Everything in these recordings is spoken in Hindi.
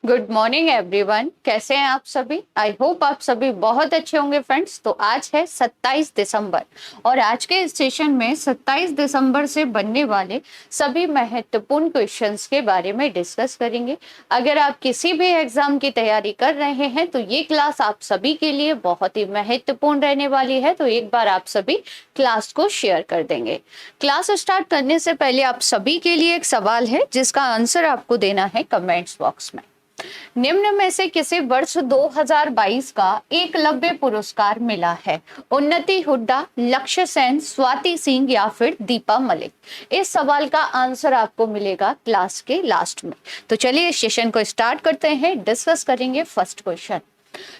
Good morning everyone. कैसे हैं आप सभी? आई होप आप सभी बहुत अच्छे होंगे फ्रेंड्स। तो आज है 27 दिसंबर और आज के इस सेशन में 27 दिसंबर से बनने वाले सभी महत्वपूर्ण क्वेश्चंस के बारे में डिस्कस करेंगे। अगर आप किसी भी एग्जाम की तैयारी कर रहे हैं तो ये क्लास आप सभी के लिए बहुत ही महत्वपूर्ण रहने वाली है। तो एक बार आप सभी क्लास को शेयर कर देंगे। क्लास स्टार्ट करने से पहले आप सभी के लिए एक सवाल है जिसका आंसर आपको देना है कमेंट्स बॉक्स में। निम्न में से किसे वर्ष 2022 का एकलव्य पुरस्कार मिला है? उन्नति हुड्डा, लक्ष्य सेन, स्वाति सिंह या फिर दीपा मलिक? इस सवाल का आंसर आपको मिलेगा क्लास के लास्ट में। तो चलिए इस सेशन को स्टार्ट करते हैं। डिस्कस करेंगे फर्स्ट क्वेश्चन।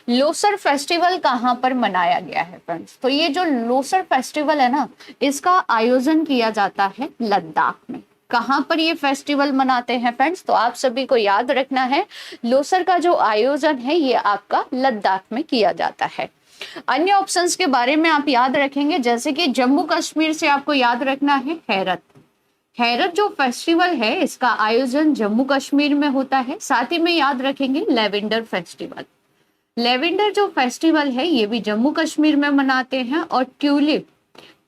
लोसर फेस्टिवल कहाँ पर मनाया गया है फ्रेंड्स? तो ये जो लोसर फेस्टिवल है ना, इसका आयोजन किया जाता है लद्दाख में। कहाँ पर ये फेस्टिवल मनाते हैं फ्रेंड्स? तो आप सभी को याद रखना है, लोसर का जो आयोजन है ये आपका लद्दाख में किया जाता है। अन्य ऑप्शंस के बारे में आप याद रखेंगे, जैसे कि जम्मू कश्मीर से आपको याद रखना है हैरत। हैरत जो फेस्टिवल है इसका आयोजन जम्मू कश्मीर में होता है। साथ ही में याद रखेंगे लेवेंडर फेस्टिवल। लेवेंडर जो फेस्टिवल है ये भी जम्मू कश्मीर में मनाते हैं। और ट्यूलिप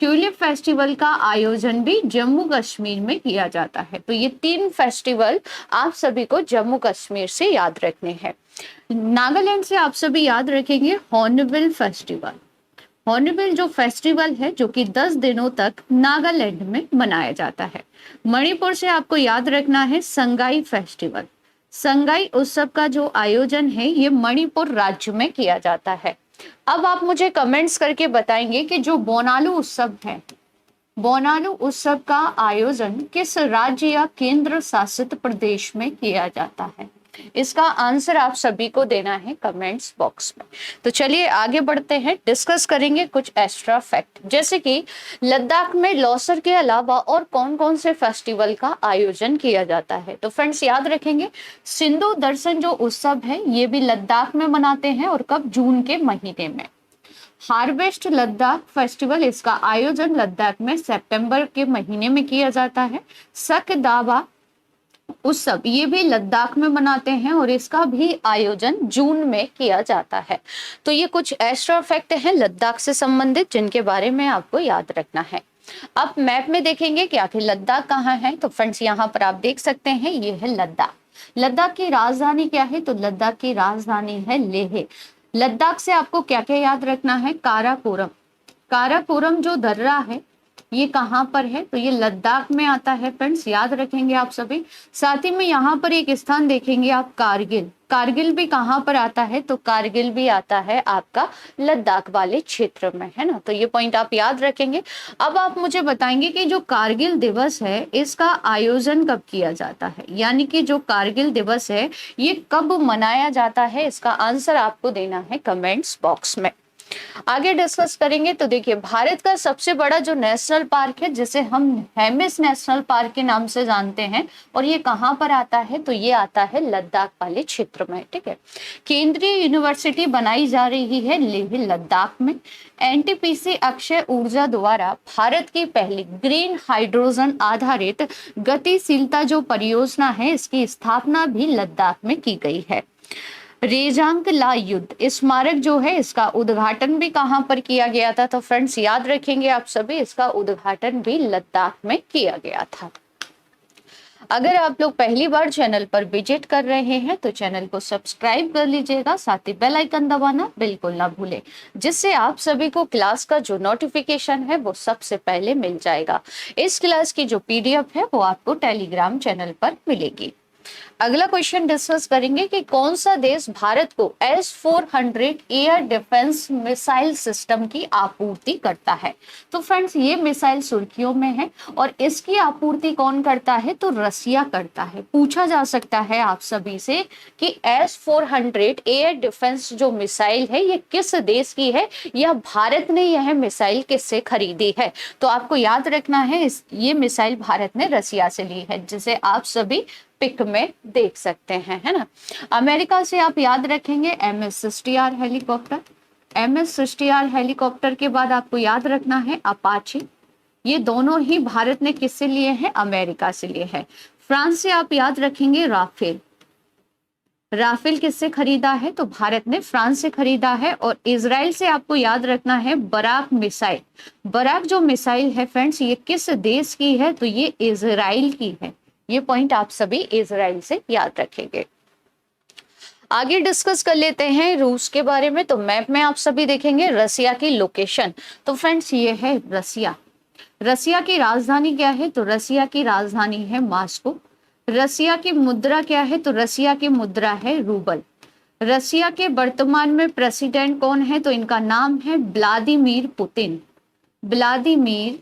ट्यूलिप फेस्टिवल का आयोजन भी जम्मू कश्मीर में किया जाता है। तो ये तीन फेस्टिवल आप सभी को जम्मू कश्मीर से याद रखने हैं। नागालैंड से आप सभी याद रखेंगे हॉर्नबिल फेस्टिवल। हॉर्नबिल जो फेस्टिवल है जो कि 10 दिनों तक नागालैंड में मनाया जाता है। मणिपुर से आपको याद रखना है संगाई फेस्टिवल। संगाई उत्सव का जो आयोजन है ये मणिपुर राज्य में किया जाता है। अब आप मुझे कमेंट्स करके बताएंगे कि जो बोनालू उत्सव है, बोनालू उत्सव का आयोजन किस राज्य या केंद्र शासित प्रदेश में किया जाता है? इसका आंसर आप सभी को देना है कमेंट्स बॉक्स में। तो चलिए आगे बढ़ते हैं, डिस्कस करेंगे कुछ एक्स्ट्रा फैक्ट, जैसे कि लद्दाख में लोसर के अलावा और कौन कौन से फेस्टिवल का आयोजन किया जाता है। तो फ्रेंड्स याद रखेंगे, सिंधु दर्शन जो उत्सव है ये भी लद्दाख में मनाते हैं। और कब? जून के महीने में। हार्वेस्ट लद्दाख फेस्टिवल, इसका आयोजन लद्दाख में सितंबर के महीने में किया जाता है। सक दावा उत्सव ये भी लद्दाख में मनाते हैं और इसका भी आयोजन जून में किया जाता है। तो ये कुछ एक्स्ट्रा फैक्ट हैं लद्दाख से संबंधित जिनके बारे में आपको याद रखना है। अब मैप में देखेंगे कि आखिर लद्दाख कहाँ है। तो फ्रेंड्स यहाँ पर आप देख सकते हैं ये है लद्दाख। लद्दाख की राजधानी क्या है? तो लद्दाख की राजधानी है लेह। लद्दाख से आपको क्या क्या याद रखना है? काराकोरम। काराकोरम जो दर्रा है ये कहाँ पर है? तो ये लद्दाख में आता है फ्रेंड्स, याद रखेंगे आप सभी। साथ ही में यहाँ पर एक स्थान देखेंगे आप, कारगिल। कारगिल भी कहाँ पर आता है? तो कारगिल भी आता है आपका लद्दाख वाले क्षेत्र में, है ना। तो ये पॉइंट आप याद रखेंगे। अब आप मुझे बताएंगे कि जो कारगिल दिवस है इसका आयोजन कब किया जाता है, यानी कि जो कारगिल दिवस है ये कब मनाया जाता है? इसका आंसर आपको देना है कमेंट्स बॉक्स में। आगे डिस्कस करेंगे। तो देखिए, भारत का सबसे बड़ा जो नेशनल पार्क है जिसे हम हेमिस नेशनल पार्क के नाम से जानते हैं, और ये कहाँ पर आता है? तो ये आता है लद्दाख वाले क्षेत्र में, ठीक है। केंद्रीय यूनिवर्सिटी बनाई जा रही है लेह लद्दाख में। एनटीपीसी अक्षय ऊर्जा द्वारा भारत की पहली ग्रीन हाइड्रोजन आधारित गतिशीलता जो परियोजना है इसकी स्थापना भी लद्दाख में की गई है। रेजांगला युद्ध स्मारक जो है इसका उद्घाटन भी कहाँ पर किया गया था? तो फ्रेंड्स याद रखेंगे आप सभी, इसका उद्घाटन भी लद्दाख में किया गया था। अगर आप लोग पहली बार चैनल पर विजिट कर रहे हैं तो चैनल को सब्सक्राइब कर लीजिएगा, साथ ही बेल आइकन दबाना बिल्कुल ना भूलें, जिससे आप सभी को क्लास का जो नोटिफिकेशन है वो सबसे पहले मिल जाएगा। इस क्लास की जो पीडीएफ है वो आपको टेलीग्राम चैनल पर मिलेगी। अगला क्वेश्चन डिस्कस करेंगे कि कौन सा देश भारत को S-400 air defence missile system की आपूर्ति करता है? तो फ्रेंड्स ये मिसाइल सुर्खियों में है और इसकी आपूर्ति कौन करता है? तो रसिया करता है। पूछा जा सकता है आप सभी से कि S-400 एयर डिफेंस जो मिसाइल है ये किस देश की है, या भारत ने यह मिसाइल किससे खरीदी है? तो आपको याद रखना है ये मिसाइल भारत ने रसिया से ली है, जिसे आप सभी पिक में देख सकते हैं, है ना। अमेरिका से आप याद रखेंगे MS-60R हेलीकॉप्टर। MS-60R हेलीकॉप्टर के बाद आपको याद रखना है अपाचे। ये दोनों ही भारत ने किससे लिए हैं? अमेरिका से लिए हैं। फ्रांस से आप याद रखेंगे राफेल। राफेल किससे खरीदा है? तो भारत ने फ्रांस से खरीदा है। और इजराइल से आपको याद रखना है बराक मिसाइल। बराक जो मिसाइल है फ्रेंड्स, ये किस देश की है? तो ये इजराइल की है। ये पॉइंट आप सभी इजराइल से याद रखेंगे। आगे डिस्कस कर लेते हैं रूस के बारे में। तो मैप में आप सभी देखेंगे रसिया की लोकेशन। तो फ्रेंड्स ये है रसिया। रसिया की राजधानी क्या है? तो रसिया की राजधानी है मॉस्को। रसिया की मुद्रा क्या है? तो रसिया की मुद्रा है रूबल। रसिया के वर्तमान में प्रेसिडेंट कौन है? तो इनका नाम है व्लादिमीर पुतिन। व्लादिमीर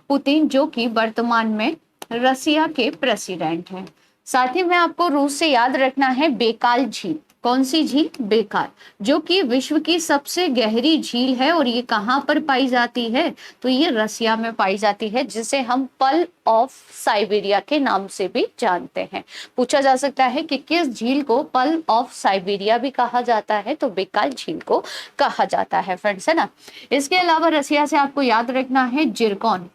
पुतिन जो कि वर्तमान में रसिया के प्रेसिडेंट हैं। साथ ही में आपको रूस से याद रखना है बेकाल झील। कौन सी झील? बेकाल, जो कि विश्व की सबसे गहरी झील है। और ये कहाँ पर पाई जाती है? तो ये रसिया में पाई जाती है, जिसे हम पर्ल ऑफ साइबेरिया के नाम से भी जानते हैं। पूछा जा सकता है कि किस झील को पर्ल ऑफ साइबेरिया भी कहा जाता है? तो बेकाल झील को कहा जाता है फ्रेंड्स, है ना। इसके अलावा रसिया से आपको याद रखना है जिरकॉन।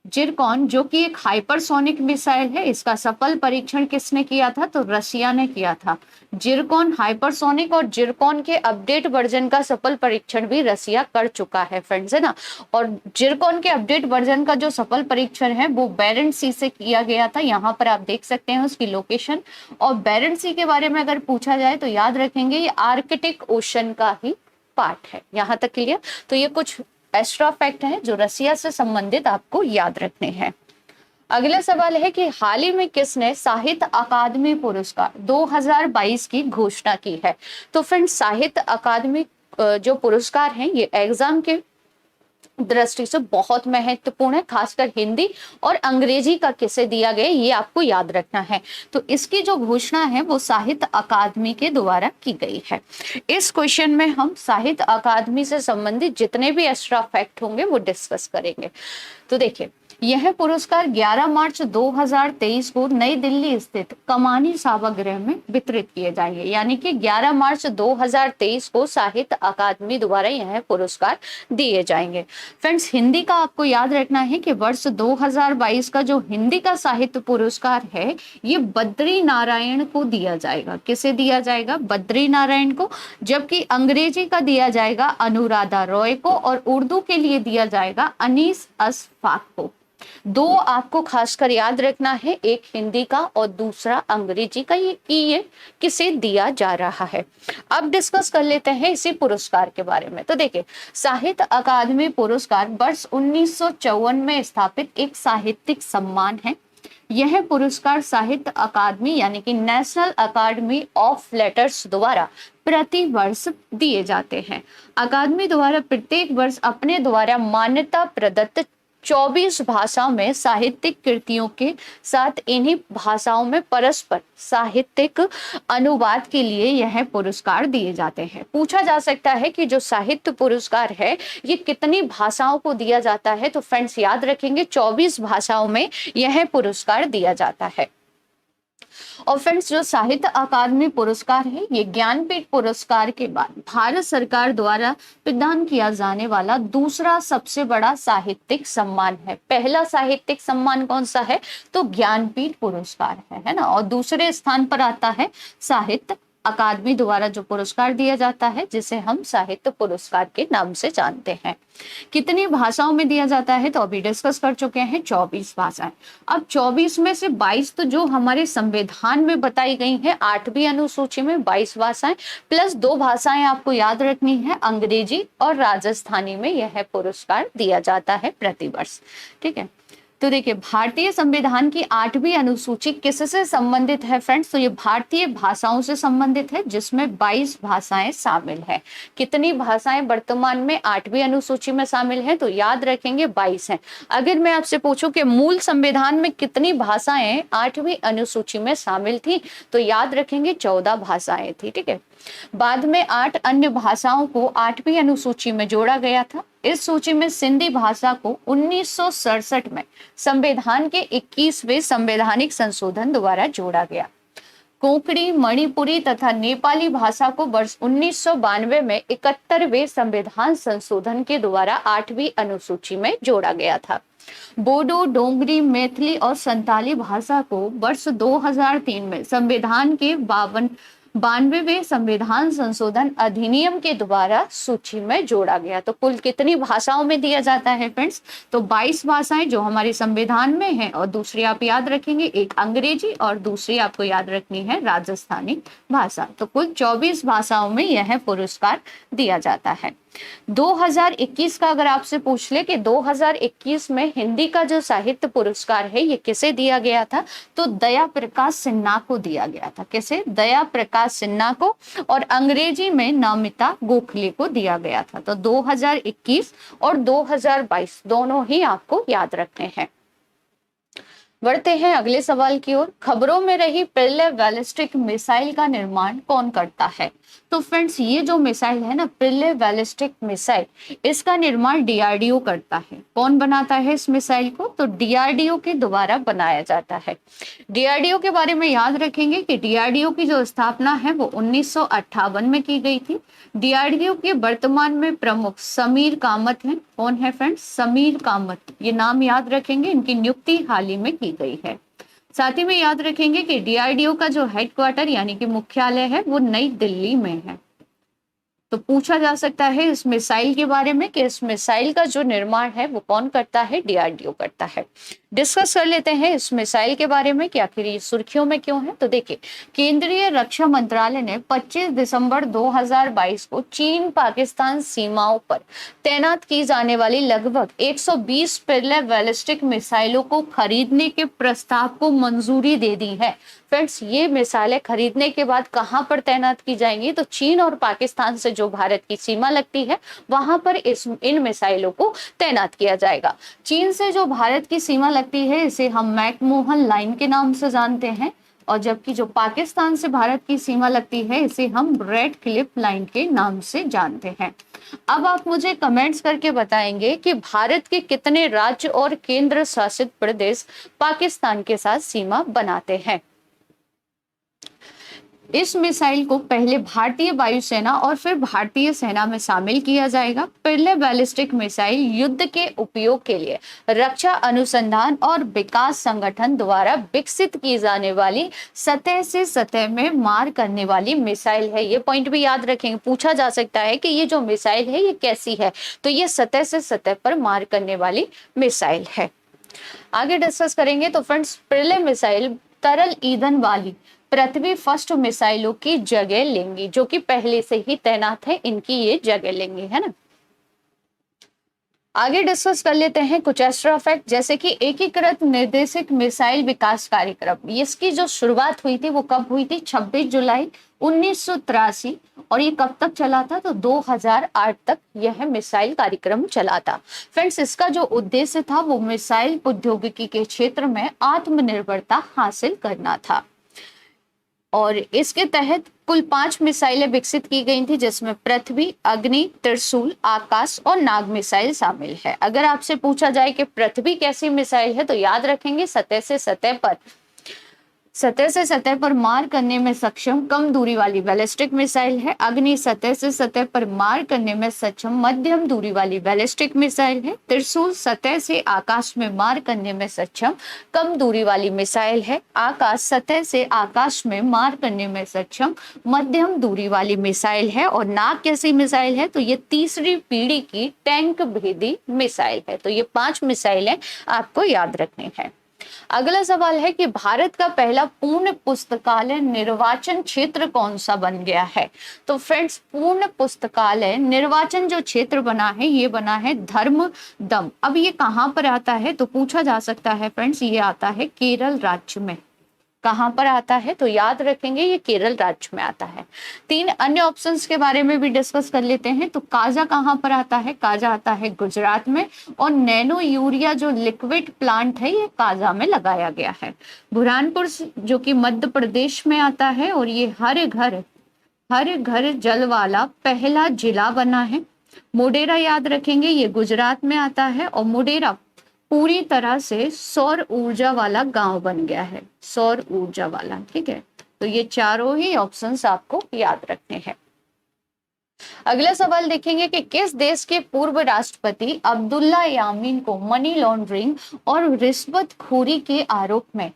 जिरकॉन जो कि एक हाइपरसोनिक मिसाइल है। इसका सफल परीक्षण किसने किया था? तो रसिया ने किया था। जिरकॉन हाइपरसोनिक और जिरकॉन के अपडेट वर्जन का सफल परीक्षण भी रसिया कर चुका है फ्रेंड्स, है ना। और जिरकॉन के अपडेट वर्जन का जो सफल परीक्षण है वो बेरेंट सी से किया गया था। यहाँ पर आप देख सकते हैं उसकी लोकेशन। और बेरेंट सी के बारे में अगर पूछा जाए तो याद रखेंगे ये आर्कटिक ओशन का ही पार्ट है। यहाँ तक क्लियर? तो ये कुछ एक्स्ट्रा फैक्ट है जो रसिया से संबंधित आपको याद रखने हैं। अगला सवाल है कि हाल ही में किसने साहित्य अकादमी पुरस्कार 2022 की घोषणा की है? तो फ्रेंड्स साहित्य अकादमी जो पुरस्कार हैं ये एग्जाम के दृष्टि से बहुत महत्वपूर्ण है। खासकर हिंदी और अंग्रेजी का किसे दिया गया ये आपको याद रखना है। तो इसकी जो घोषणा है वो साहित्य अकादमी के द्वारा की गई है। इस क्वेश्चन में हम साहित्य अकादमी से संबंधित जितने भी एक्स्ट्रा फैक्ट होंगे वो डिस्कस करेंगे। तो देखिए यह पुरस्कार 11 मार्च 2023 को नई दिल्ली स्थित कमानी सभागृह में वितरित किए जाएंगे। यानी कि 11 मार्च 2023 को साहित्य अकादमी द्वारा यह पुरस्कार दिए जाएंगे। फ्रेंड्स हिंदी का आपको याद रखना है कि वर्ष 2022 का जो हिंदी का साहित्य पुरस्कार है ये बद्री नारायण को दिया जाएगा। किसे दिया जाएगा? बद्री नारायण को। जबकि अंग्रेजी का दिया जाएगा अनुराधा रॉय को। और उर्दू के लिए दिया जाएगा अनीस अशफाक को। दो आपको खासकर याद रखना है, एक हिंदी का और दूसरा अंग्रेजी का, ये किसे दिया जा रहा है। अब डिस्कस कर लेते हैं इसी पुरस्कार के बारे में। तो देखिए साहित्य अकादमी पुरस्कार वर्ष 1954 में स्थापित एक साहित्यिक सम्मान है। यह पुरस्कार साहित्य अकादमी यानी कि नेशनल अकादमी ऑफ लेटर्स द्वारा प्रति वर्ष दिए जाते हैं। अकादमी द्वारा प्रत्येक वर्ष अपने द्वारा मान्यता प्रदत्त 24 भाषाओं में साहित्यिक कृतियों के साथ इन्हीं भाषाओं में परस्पर साहित्यिक अनुवाद के लिए यह पुरस्कार दिए जाते हैं। पूछा जा सकता है कि जो साहित्य पुरस्कार है ये कितनी भाषाओं को दिया जाता है? तो फ्रेंड्स याद रखेंगे 24 भाषाओं में यह पुरस्कार दिया जाता है। और फ्रेंड्स जो साहित्य अकादमी पुरस्कार है ये ज्ञानपीठ पुरस्कार के बाद भारत सरकार द्वारा प्रदान किया जाने वाला दूसरा सबसे बड़ा साहित्यिक सम्मान है। पहला साहित्यिक सम्मान कौन सा है? तो ज्ञानपीठ पुरस्कार है ना। और दूसरे स्थान पर आता है साहित्य अकादमी द्वारा जो पुरस्कार दिया जाता है जिसे हम साहित्य पुरस्कार के नाम से जानते हैं। कितनी भाषाओं में दिया जाता है? तो अभी डिस्कस कर चुके हैं 24 भाषाएं। अब 24 में से 22 तो जो हमारे संविधान में बताई गई हैं 8वीं अनुसूची में 22 भाषाएं प्लस 2 भाषाएं आपको याद रखनी है, अंग्रेजी और राजस्थानी में यह पुरस्कार दिया जाता है प्रतिवर्ष। ठीक है। तो देखिए भारतीय संविधान की 8वीं अनुसूची किससे संबंधित है फ्रेंड्स? तो ये भारतीय भाषाओं से संबंधित है जिसमें 22 भाषाएं शामिल है। कितनी भाषाएं वर्तमान में 8वीं अनुसूची में शामिल हैं? तो याद रखेंगे 22 हैं। अगर मैं आपसे पूछूं कि मूल संविधान में कितनी भाषाएं 8वीं अनुसूची में शामिल थी? तो याद रखेंगे 14 भाषाएं थी। ठीक है। बाद में 8 अन्य भाषाओं को 8वीं अनुसूची में जोड़ा गया था। इस सूची में सिंधी भाषा को 1967 में संविधान के 21वें संवैधानिक संशोधन द्वारा जोड़ा गया। कोंकणी, मणिपुरी तथा नेपाली भाषा को वर्ष 1992 में 71वें संविधान संशोधन के द्वारा 8वीं अनुसूची में जोड़ा गया था। बोडो, डोंगरी, मैथिली और संताली भाषा को वर्ष 2003 में संविधान के 92वें संविधान संशोधन अधिनियम के द्वारा सूची में जोड़ा गया। तो कुल कितनी भाषाओं में दिया जाता है फ्रेंड्स? तो 22 भाषाएं जो हमारे संविधान में है, और दूसरी आप याद रखेंगे एक अंग्रेजी और दूसरी आपको याद रखनी है राजस्थानी भाषा। तो कुल 24 भाषाओं में यह पुरस्कार दिया जाता है। 2021 का अगर आपसे पूछ ले कि 2021 में हिंदी का जो साहित्य पुरस्कार है ये किसे दिया गया था, तो दया प्रकाश सिन्हा को दिया गया था। किसे? दया प्रकाश सिन्हा को। और अंग्रेजी में नमिता गोखले को दिया गया था। तो 2021 और 2022 दोनों ही आपको याद रखने हैं। बढ़ते हैं अगले सवाल की ओर। खबरों में रही पहले बैलिस्टिक मिसाइल का निर्माण कौन करता है? तो फ्रेंड्स ये जो मिसाइल है ना, पहले बैलिस्टिक मिसाइल, इसका निर्माण डीआरडीओ करता है। कौन बनाता है इस मिसाइल को? तो डीआरडीओ के द्वारा बनाया जाता है। डीआरडीओ के बारे में याद रखेंगे कि डीआरडीओ की जो स्थापना है वो 1958 में की गई थी। डीआरडीओ के वर्तमान में प्रमुख समीर कामत हैं। कौन है फ्रेंड्स? समीर कामत, ये नाम याद रखेंगे। इनकी नियुक्ति हाल ही में की गई है। साथ ही में याद रखेंगे कि डीआरडीओ का जो हेडक्वार्टर यानी कि मुख्यालय है वो नई दिल्ली में है। तो पूछा जा सकता है इस मिसाइल के बारे में कि इस मिसाइल का जो निर्माण है वो कौन करता है? डीआरडीओ करता है। डिस्कस कर लेते हैं इस मिसाइल के बारे में कि आखिर ये सुर्खियों में क्यों है। तो देखिए, केंद्रीय रक्षा मंत्रालय ने 25 दिसंबर 2022 को चीन पाकिस्तान सीमाओं पर तैनात की जाने वाली लगभग 120 पहले बैलिस्टिक मिसाइलों को खरीदने के प्रस्ताव को मंजूरी दे दी है। फ्रेंड्स ये मिसाइलें खरीदने के बाद कहां पर तैनात की जाएंगी? तो चीन और पाकिस्तान से जो भारत की सीमा लगती है वहां पर इन मिसाइलों को तैनात किया जाएगा। चीन से जो भारत की सीमा लगती है इसे हम मैकमोहन लाइन के नाम से जानते हैं, और जबकि जो पाकिस्तान से भारत की सीमा लगती है इसे हम रेड क्लिफ लाइन के नाम से जानते हैं। अब आप मुझे कमेंट्स करके बताएंगे कि भारत के कितने राज्य और केंद्र शासित प्रदेश पाकिस्तान के साथ सीमा बनाते हैं। इस मिसाइल को पहले भारतीय वायुसेना और फिर भारतीय सेना में शामिल किया जाएगा। पहले बैलिस्टिक मिसाइल युद्ध के उपयोग के लिए रक्षा अनुसंधान और विकास संगठन द्वारा विकसित की जाने वाली सतह से सतह में मार करने वाली मिसाइल है। ये पॉइंट भी याद रखेंगे, पूछा जा सकता है कि ये जो मिसाइल है ये कैसी है, तो ये सतह से सतह पर मार करने वाली मिसाइल है। आगे डिस्कस करेंगे। तो फ्रेंड्स पहले मिसाइल तरल ईंधन वाली पृथ्वी फर्स्ट मिसाइलों की जगह लेंगी, जो कि पहले से ही तैनात है, इनकी ये जगह लेंगी, है ना। आगे डिस्कस कर लेते हैं कुछ एक्स्ट्रा फैक्ट, जैसे कि एकीकृत निर्देशित मिसाइल विकास कार्यक्रम। इसकी जो शुरुआत हुई थी वो कब हुई थी? 26 जुलाई 1983। और ये कब तक चला था? तो 2008 तक यह मिसाइल कार्यक्रम चला था। फ्रेंड्स इसका जो उद्देश्य था वो मिसाइल प्रौद्योगिकी के क्षेत्र में आत्मनिर्भरता हासिल करना था। और इसके तहत कुल 5 मिसाइलें विकसित की गई थी, जिसमें पृथ्वी, अग्नि, त्रिशूल, आकाश और नाग मिसाइल शामिल है। अगर आपसे पूछा जाए कि पृथ्वी कैसी मिसाइल है, तो याद रखेंगे सतह से सतह पर मार करने में सक्षम कम दूरी वाली बैलिस्टिक मिसाइल है। अग्नि सतह से सतह पर मार करने में सक्षम मध्यम दूरी वाली बैलिस्टिक मिसाइल है। त्रिशूल सतह से आकाश में मार करने में सक्षम कम दूरी वाली मिसाइल है। आकाश सतह से आकाश में मार करने में सक्षम मध्यम दूरी वाली मिसाइल है। और नाग कैसी मिसाइल है? तो ये तीसरी पीढ़ी की टैंक भेदी मिसाइल है। तो ये 5 मिसाइलें आपको याद रखनी है। अगला सवाल है कि भारत का पहला पूर्ण पुस्तकालय निर्वाचन क्षेत्र कौन सा बन गया है? तो फ्रेंड्स पूर्ण पुस्तकालय निर्वाचन जो क्षेत्र बना है ये बना है धर्मदम। अब ये कहां पर आता है? तो पूछा जा सकता है फ्रेंड्स, ये आता है केरल राज्य में। कहां पर आता है? तो याद रखेंगे ये केरल राज्य में आता है। 3 अन्य ऑप्शंस के बारे में भी डिस्कस कर लेते हैं। तो काजा कहां पर आता है? काजा आता है गुजरात में। और नैनो यूरिया जो लिक्विड प्लांट है ये काजा में लगाया गया है। बुरहानपुर जो कि मध्य प्रदेश में आता है, और ये हर घर जल वाला पहला जिला बना है। मोडेरा याद रखेंगे ये गुजरात में आता है, और मोडेरा पूरी तरह से सौर ऊर्जा वाला गांव बन गया है, सौर ऊर्जा वाला। ठीक है, तो ये चारों ही ऑप्शंस आपको याद रखने हैं। अगला सवाल देखेंगे कि किस देश के पूर्व राष्ट्रपति अब्दुल्ला यामीन को मनी लॉन्ड्रिंग और रिश्वतखोरी के आरोप में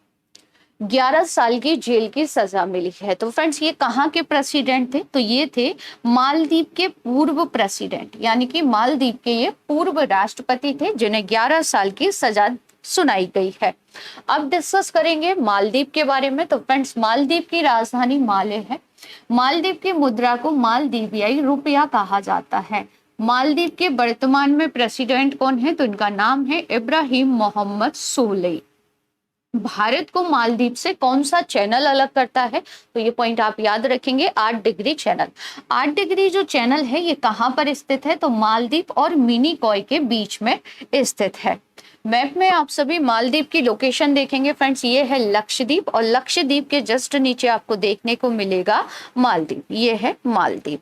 11 साल की जेल की सजा मिली है। तो फ्रेंड्स ये कहाँ के प्रेसिडेंट थे? तो ये थे मालदीव के पूर्व प्रेसिडेंट, यानी कि मालदीव के ये पूर्व राष्ट्रपति थे जिन्हें 11 साल की सजा सुनाई गई है। अब डिस्कस करेंगे मालदीव के बारे में। तो फ्रेंड्स मालदीव की राजधानी माले है। मालदीव की मुद्रा को मालदीवियाई रुपया कहा जाता है। मालदीव के वर्तमान में प्रेसिडेंट कौन है? तो इनका नाम है इब्राहिम मोहम्मद सोलेह। भारत को मालदीव से कौन सा चैनल अलग करता है? तो ये पॉइंट आप याद रखेंगे, 8 डिग्री चैनल। 8 डिग्री जो चैनल है ये कहाँ पर स्थित है? तो मालदीव और मिनिकॉय के बीच में स्थित है। मैप में आप सभी मालदीव की लोकेशन देखेंगे फ्रेंड्स, ये है लक्षद्वीप और लक्षद्वीप के जस्ट नीचे आपको देखने को मिलेगा मालदीव, ये है मालदीव।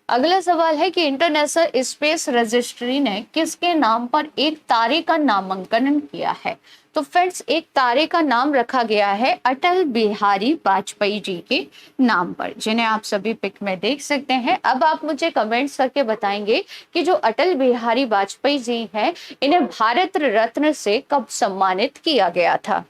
अगला सवाल है कि इंटरनेशनल स्पेस रजिस्ट्री ने किसके नाम पर एक तारे का नामांकन किया है? तो फ्रेंड्स एक तारे का नाम रखा गया है अटल बिहारी वाजपेयी जी के नाम पर, जिन्हें आप सभी पिक में देख सकते हैं। अब आप मुझे कमेंट्स करके बताएंगे कि जो अटल बिहारी वाजपेयी जी हैं इन्हें भारत रत्न से कब सम्मानित किया गया था?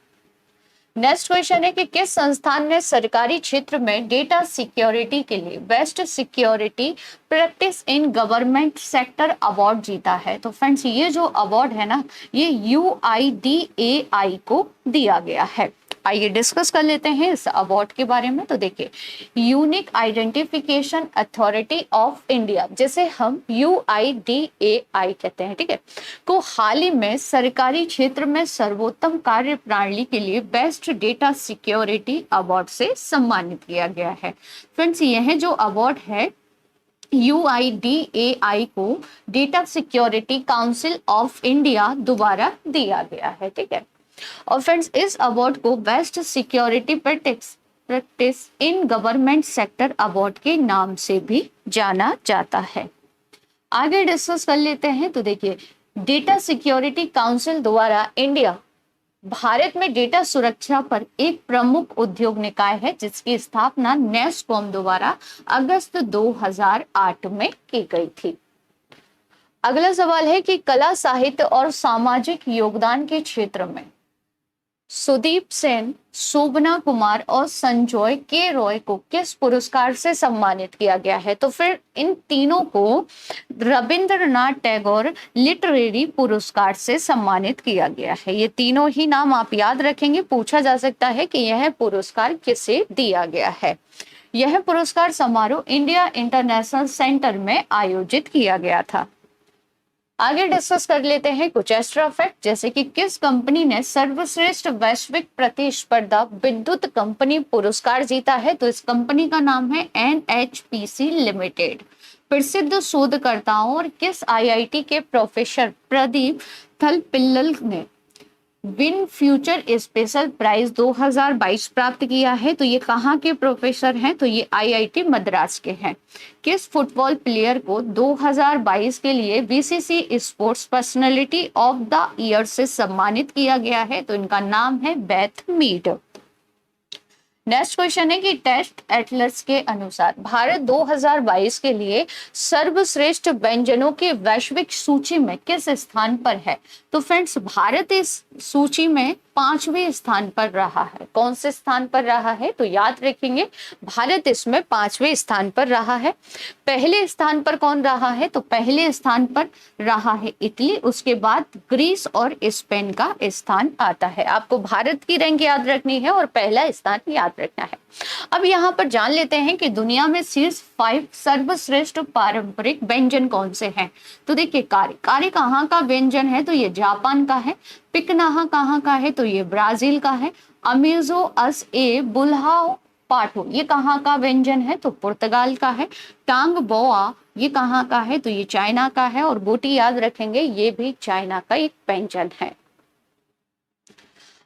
नेक्स्ट क्वेश्चन है कि किस संस्थान ने सरकारी क्षेत्र में डेटा सिक्योरिटी के लिए best security practice in government sector award जीता है? तो फ्रेंड्स ये जो अवार्ड है ना, ये UIDAI को दिया गया है। आइए डिस्कस कर लेते हैं इस अवार्ड के बारे में। तो देखिए, unique identification authority of India, जिसे हम UIDAI कहते हैं, ठीक है, को हाल ही में सरकारी क्षेत्र में सर्वोत्तम कार्य प्रणाली के लिए बेस्ट डेटा सिक्योरिटी अवार्ड से सम्मानित किया गया है। फ्रेंड्स यह जो अवार्ड है UIDAI को data security council of India द्वारा दिया गया है, ठीक है। और फ्रेंड्स इस अवार्ड को best security practice in government sector award के नाम से भी जाना जाता है। आगे डिस्कस कर लेते हैं। तो देखिए, डेटा सिक्योरिटी काउंसिल द्वारा इंडिया भारत में डेटा सुरक्षा पर एक प्रमुख उद्योग निकाय है, जिसकी स्थापना नेस्कॉम द्वारा अगस्त 2008 में की गई थी। अगला सवाल है कि कला, साहित्य और सामाजिक योगदान के क्षेत्र में सुदीप सेन, शोभना कुमार और संजय के रॉय को किस पुरस्कार से सम्मानित किया गया है? तो फिर इन तीनों को रविंद्रनाथ टैगोर लिटरेरी पुरस्कार से सम्मानित किया गया है। ये तीनों ही नाम आप याद रखेंगे, पूछा जा सकता है कि यह पुरस्कार किसे दिया गया है। यह पुरस्कार समारोह इंडिया इंटरनेशनल सेंटर में आयोजित किया गया था। आगे डिस्कस कर लेते हैं कुछ एक्स्ट्रा फैक्ट, जैसे कि किस कंपनी ने सर्वश्रेष्ठ वैश्विक प्रतिस्पर्धा विद्युत कंपनी पुरस्कार जीता है? तो इस कंपनी का नाम है NHPC लिमिटेड। प्रसिद्ध शोधकर्ताओं और किस IIT के प्रोफेसर प्रदीप थलपिल्लल ने विन फ्यूचर स्पेशल प्राइज 2022 प्राप्त किया है? तो ये कहाँ के प्रोफेसर हैं? तो ये IIT मद्रास के हैं। किस फुटबॉल प्लेयर को 2022 के लिए BCC sports personality of the year से सम्मानित किया गया है? तो इनका नाम है बेथ मीड। नेक्स्ट क्वेश्चन है कि टेस्ट एटलस के अनुसार भारत 2022 के लिए सर्वश्रेष्ठ व्यंजनों की वैश्विक सूची में किस स्थान पर है? तो फ्रेंड्स भारत इस सूची में 5वें स्थान पर रहा है। कौन से स्थान पर रहा है? तो याद रखेंगे, भारत इसमें 5वें स्थान पर रहा है। पहले स्थान पर कौन रहा है? तो पहले स्थान पर रहा है इटली, उसके बाद ग्रीस और स्पेन का स्थान आता है। आपको भारत की रैंक याद रखनी है और पहला स्थान याद रखना है। अब यहाँ पर जान लेते हैं कि दुनिया में शीर्ष 5 सर्वश्रेष्ठ पारंपरिक व्यंजन कौन से हैं। तो देखिए, कारी कहाँ का व्यंजन है? तो ये जापान का है। पिकनाहा कहाँ का है? तो ये ब्राजील का है। अमेजो अस ए बुल्हाओ पाठो ये कहाँ का व्यंजन है? तो पुर्तगाल का है। टांग बोआ ये कहाँ का है? तो ये चाइना का है। और बोटी याद रखेंगे, ये भी चाइना का एक व्यंजन है।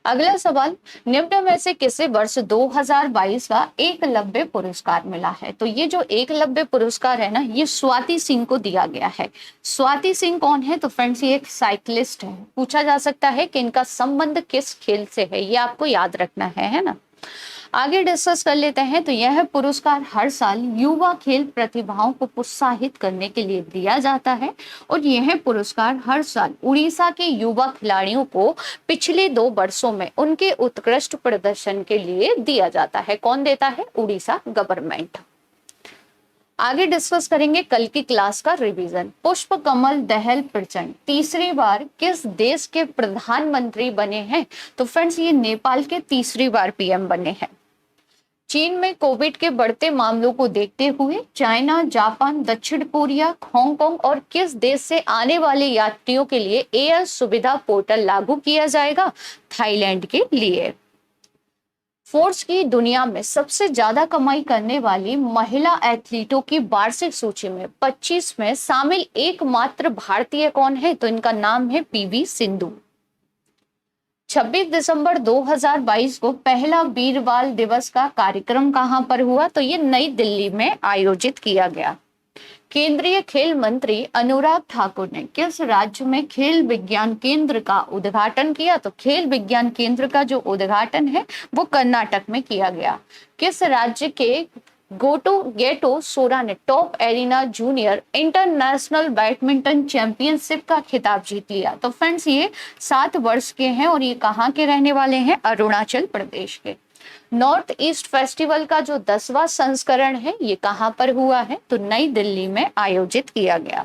अगला सवाल, निम्न में से किसे वर्ष 2022 का एकलव्य पुरस्कार मिला है? तो ये जो एकलव्य पुरस्कार है ना, ये स्वाति सिंह को दिया गया है। स्वाति सिंह कौन है? तो फ्रेंड्स ये एक साइक्लिस्ट है। पूछा जा सकता है कि इनका संबंध किस खेल से है, ये आपको याद रखना है ना। आगे डिस्कस कर लेते हैं। तो यह पुरस्कार हर साल युवा खेल प्रतिभाओं को प्रोत्साहित करने के लिए दिया जाता है और यह पुरस्कार हर साल उड़ीसा के युवा खिलाड़ियों को पिछले 2 वर्षों में उनके उत्कृष्ट प्रदर्शन के लिए दिया जाता है। कौन देता है? उड़ीसा गवर्नमेंट। आगे डिस्कस करेंगे कल की क्लास का रिवीजन। पुष्प कमल दहल प्रचंड तीसरी बार किस देश के प्रधानमंत्री बने हैं? तो फ्रेंड्स ये नेपाल के तीसरी बार पीएम बने हैं। चीन में कोविड के बढ़ते मामलों को देखते हुए चाइना, जापान, दक्षिण कोरिया, हांगकांग और किस देश से आने वाले यात्रियों के लिए एयर सुविधा पोर्टल लागू किया जाएगा? थाईलैंड के लिए। फोर्ब्स की दुनिया में सबसे ज्यादा कमाई करने वाली महिला एथलीटों की वार्षिक सूची में 25 में शामिल एकमात्र भारतीय कौन है? तो इनका नाम है पीवी सिंधु। 26 दिसंबर 2022 को पहला वीर बाल दिवस का कार्यक्रम कहां पर हुआ? तो ये नई दिल्ली में आयोजित किया गया। केंद्रीय खेल मंत्री अनुराग ठाकुर ने किस राज्य में खेल विज्ञान केंद्र का उद्घाटन किया? तो खेल विज्ञान केंद्र का जो उद्घाटन है वो कर्नाटक में किया गया। किस राज्य के गेटो सोरा ने top arena junior international badminton championship का खिताब जीत लिया? तो फ्रेंड्स ये 7 वर्ष के हैं और ये कहाँ के रहने वाले हैं? अरुणाचल प्रदेश के। नॉर्थ ईस्ट फेस्टिवल का जो 10वां संस्करण है ये कहां पर हुआ है? तो नई दिल्ली में आयोजित किया गया।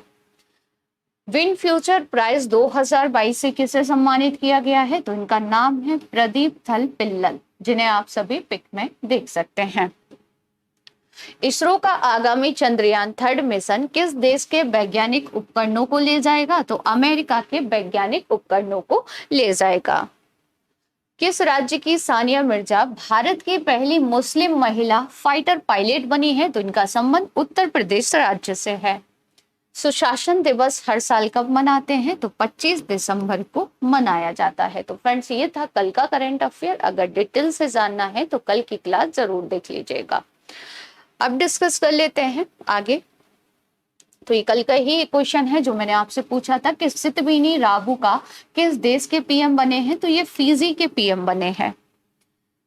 विन फ्यूचर प्राइज 2022 से किसे सम्मानित किया गया है? तो इनका नाम है प्रदीप थल पिल्लल, जिन्हें आप सभी पिक में देख सकते हैं। इसरो का आगामी चंद्रयान 3 मिशन किस देश के वैज्ञानिक उपकरणों को ले जाएगा? तो अमेरिका के वैज्ञानिक उपकरणों को ले जाएगा। किस राज्य की सानिया मिर्जा भारत की पहली मुस्लिम महिला फाइटर पायलट बनी है? तो इनका संबंध उत्तर प्रदेश राज्य से है। सुशासन दिवस हर साल कब मनाते हैं? तो 25 दिसंबर को मनाया जाता है। तो फ्रेंड्स ये था कल का करंट अफेयर। अगर डिटेल से जानना है तो कल की क्लास जरूर देख लीजिएगा। अब डिस्कस कर लेते हैं आगे। तो ये कल का ही क्वेश्चन है जो मैंने आपसे पूछा था कि सितबीनी राबुका किस देश के पीएम बने हैं? तो ये फिजी के पीएम बने हैं।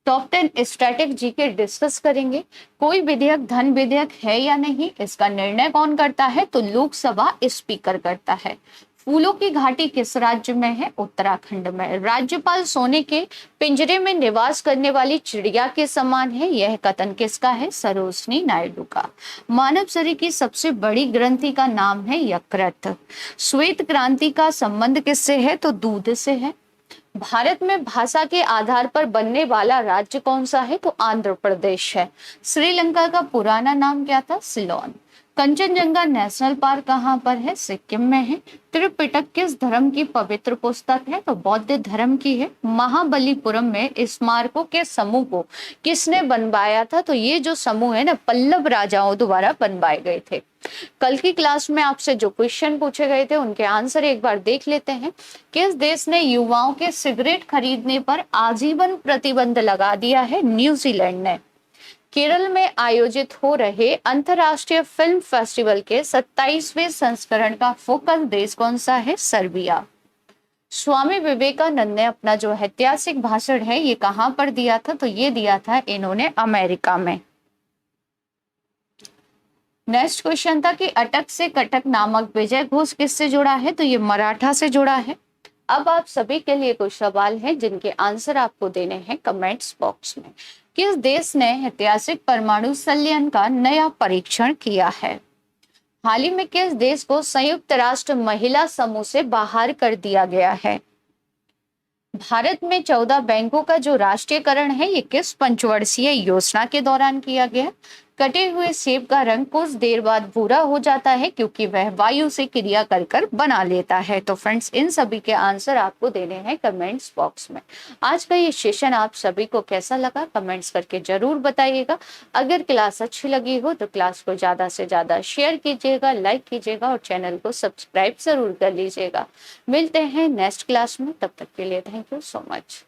टॉप 10 स्ट्रेटेजी के डिस्कस करेंगे। कोई विधेयक धन विधेयक है या नहीं, इसका निर्णय कौन करता है? तो लोकसभा स्पीकर करता है। फूलों की घाटी किस राज्य में है? उत्तराखंड में। राज्यपाल सोने के पिंजरे में निवास करने वाली चिड़िया के समान है, यह कथन किसका है? सरोजनी नायडू का। मानव शरीर की सबसे बड़ी ग्रंथि का नाम है यकृत। श्वेत क्रांति का संबंध किससे है? तो दूध से है। भारत में भाषा के आधार पर बनने वाला राज्य कौन सा है? तो आंध्र प्रदेश है। श्रीलंका का पुराना नाम क्या था? सिलोन। कंचनजंगा नेशनल पार्क कहाँ पर है? सिक्किम में है। त्रिपिटक किस धर्म की पवित्र पुस्तक है? तो बौद्ध धर्म की है। महाबलीपुरम में स्मारकों के समूह को किसने बनवाया था? तो ये जो समूह है ना पल्लव राजाओं द्वारा बनवाए गए थे। कल की क्लास में आपसे जो क्वेश्चन पूछे गए थे उनके आंसर एक बार देख लेते हैं। किस देश ने युवाओं के सिगरेट खरीदने पर आजीवन प्रतिबंध लगा दिया है? न्यूजीलैंड ने। केरल में आयोजित हो रहे अंतर्राष्ट्रीय फिल्म फेस्टिवल के 27वें संस्करण का फोकस देश कौन सा है? सर्बिया। स्वामी विवेकानंद ने अपना जो ऐतिहासिक भाषण है ये कहां पर दिया था? तो ये दिया था इन्होंने अमेरिका में। नेक्स्ट क्वेश्चन था कि अटक से कटक नामक विजय घोष किससे जुड़ा है? तो ये मराठा से जुड़ा है। अब आप सभी के लिए कुछ सवाल हैं जिनके आंसर आपको देने हैं कमेंट्स बॉक्स में। किस देश ने ऐतिहासिक परमाणु संयंत्र का नया परीक्षण किया है? हाल ही में किस देश को संयुक्त राष्ट्र महिला समूह से बाहर कर दिया गया है? भारत में 14 बैंकों का जो राष्ट्रीयकरण है ये किस पंचवर्षीय योजना के दौरान किया गया? कटे हुए सेब का रंग कुछ देर बाद भूरा हो जाता है क्योंकि वह वायु से क्रिया कर बना लेता है। तो फ्रेंड्स इन सभी के आंसर आपको देने हैं कमेंट्स बॉक्स में। आज का ये सेशन आप सभी को कैसा लगा कमेंट्स करके जरूर बताइएगा। अगर क्लास अच्छी लगी हो तो क्लास को ज्यादा से ज्यादा शेयर कीजिएगा, लाइक कीजिएगा और चैनल को सब्सक्राइब जरूर कर लीजिएगा। मिलते हैं नेक्स्ट क्लास में, तब तक के लिए थैंक यू सो मच।